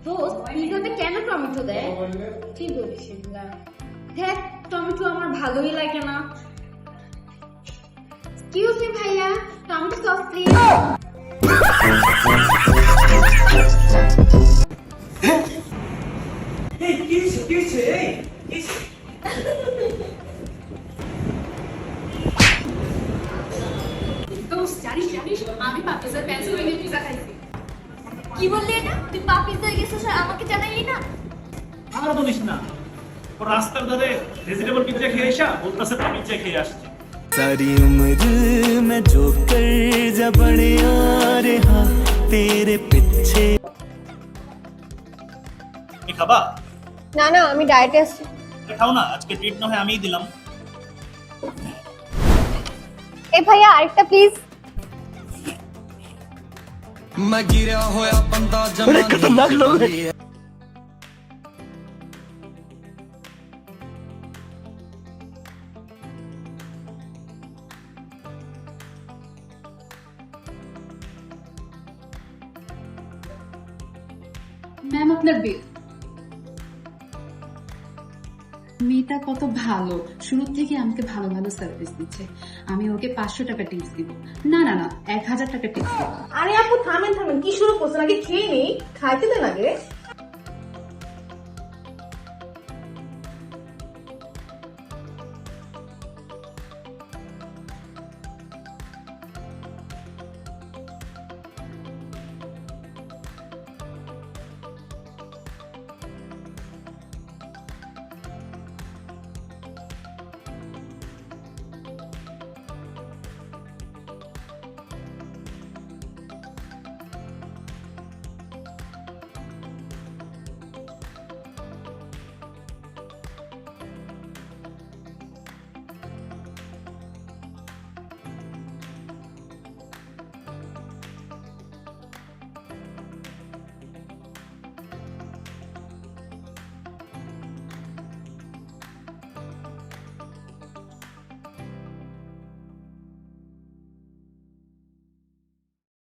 দোস্ত পিজাতে কেন টমেটো দেয়? কি বলিস এগুলা? দেখ টমেটো আমার ভালোই লাগে না। এক্সকিউজ মি ভাইয়া, টমেটো সস প্লিজ। দোস্ত জানিস আমি পাপিজার পেন্সিলভেনিয়া পিজা খাইছি। কি বললি এটা? তুই পাপিজা গেছিস আর আমাকে জানাইলি না? আর বলিস না, ও রাস্তার ধারে ভেজিটেবল পিজ্জা খেয়ে আসা বলতেছে পিজ্জা খেয়ে আসছে। सारी उम्र मैं जो कर जा बड़े आ रहा तेरे पीछे। কি খাবা? না না, আমি ডায়েটে আছি। খাও না, আজকে ট্রিট না হয় আমিই দিলাম। এ ভাইয়া আরেকটা প্লিজ। मैं गिरा होया बंदा जमा खतरनाक लोग हैं। ম্যাম আপনার বিল। মেয়েটা কত ভালো, শুরু থেকে আমাকে ভালো ভালো সার্ভিস দিচ্ছে। আমি ওকে 500 টাকা টিপস দিব। না না না, 1000 টাকা টিপস দিব। আরে আপু থামেন, কি শুরু করছেন? আগে খেয়ে নেই, খাইতে দেন আগে।